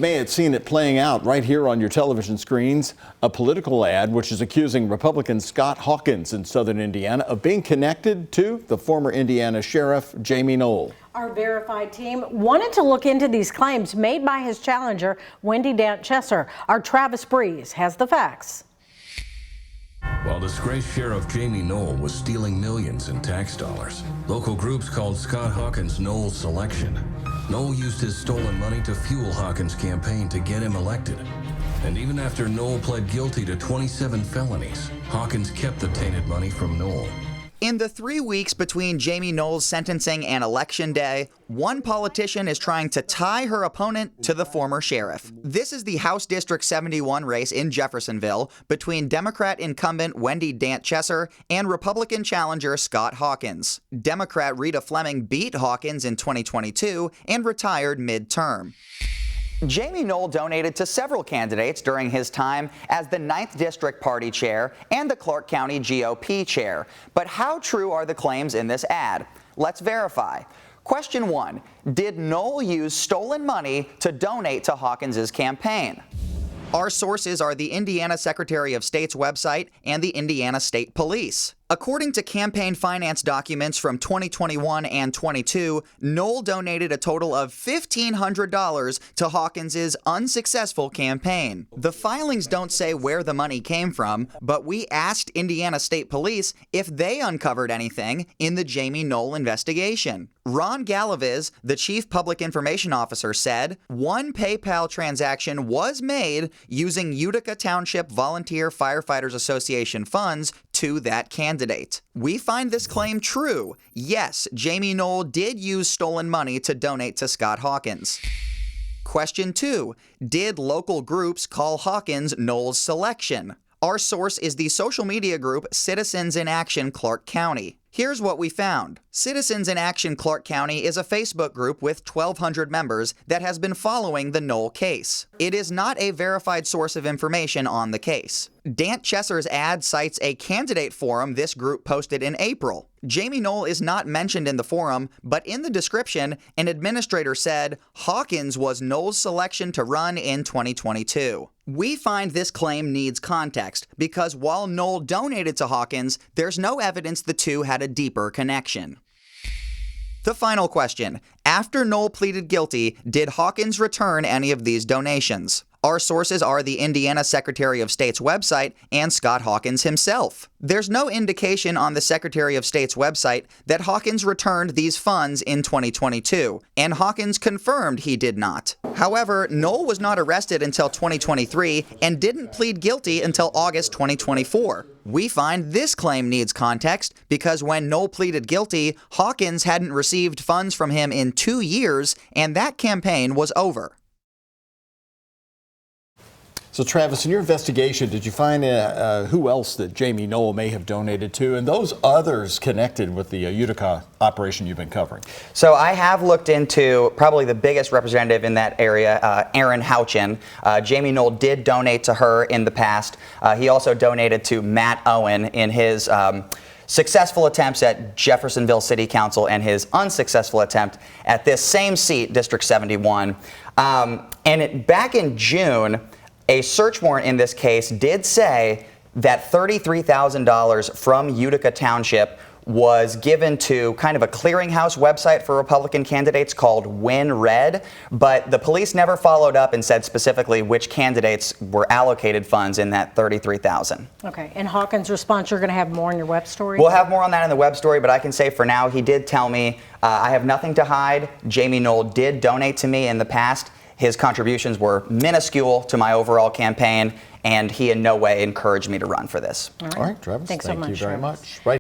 May have seen it playing out right here on your television screens, a political ad which is accusing Republican Scott Hawkins in southern Indiana of being connected to the former Indiana Sheriff Jamey Noel. Our verified team wanted to look into these claims made by his challenger, Wendy Dant-Chesser. Our Travis Breeze has the facts. While disgraced Sheriff Jamey Noel was stealing millions in tax dollars, local groups called Scott Hawkins Noel's selection. Noel used his stolen money to fuel Hawkins' campaign to get him elected. And even after Noel pled guilty to 27 felonies, Hawkins kept the tainted money from Noel. In the 3 weeks between Jamey Noel's sentencing and Election Day, one politician is trying to tie her opponent to the former sheriff. This is the House District 71 race in Jeffersonville between Democrat incumbent Wendy Dant-Chesser and Republican challenger Scott Hawkins. Democrat Rita Fleming beat Hawkins in 2022 and retired midterm. Jamey Noel donated to several candidates during his time as the 9th District Party Chair and the Clark County GOP Chair. But how true are the claims in this ad? Let's verify. Question 1. Did Noel use stolen money to donate to Hawkins' campaign? Our sources are the Indiana Secretary of State's website and the Indiana State Police. According to campaign finance documents from 2021 and 22, Noel donated a total of $1,500 to Hawkins' unsuccessful campaign. The filings don't say where the money came from, but we asked Indiana State Police if they uncovered anything in the Jamey Noel investigation. Ron Galaviz, the Chief Public Information Officer, said one PayPal transaction was made using Utica Township Volunteer Firefighters Association funds to that candidate. We find this claim true. Yes, Jamey Noel did use stolen money to donate to Scott Hawkins. Question 2. Did local groups call Hawkins Noel's selection? Our source is the social media group Citizens in Action Clark County. Here's what we found. Citizens in Action Clark County is a Facebook group with 1,200 members that has been following the Noel case. It is not a verified source of information on the case. Dant-Chesser's ad cites a candidate forum this group posted in April. Jamey Noel is not mentioned in the forum, but in the description, an administrator said Hawkins was Noel's selection to run in 2022. We find this claim needs context because while Noel donated to Hawkins, there's no evidence the two had a deeper connection. The final question. After Noel pleaded guilty, did Hawkins return any of these donations? Our sources are the Indiana Secretary of State's website and Scott Hawkins himself. There's no indication on the Secretary of State's website that Hawkins returned these funds in 2022, and Hawkins confirmed he did not. However, Noel was not arrested until 2023 and didn't plead guilty until August 2024. We find this claim needs context because when Noel pleaded guilty, Hawkins hadn't received funds from him in 2 years, and that campaign was over. So Travis, in your investigation, did you find who else that Jamey Noel may have donated to, and those others connected with the Utica operation you've been covering? So I have looked into probably the biggest representative in that area, Erin Houchin. Jamey Noel did donate to her in the past. He also donated to Matt Owen in his successful attempts at Jeffersonville City Council and his unsuccessful attempt at this same seat, District 71. Back in June, a search warrant in this case did say that $33,000 from Utica Township was given to kind of a clearinghouse website for Republican candidates called Win Red, but the police never followed up and said specifically which candidates were allocated funds in that $33,000. Okay, and Hawkins' response, you're going to have more in your web story? We'll have more on that in the web story, but I can say for now, he did tell me, I have nothing to hide. Jamey Noel did donate to me in the past. His contributions were minuscule to my overall campaign, and he in no way encouraged me to run for this. All right, Travis, Thanks so much, thank you very Travis. much. Right.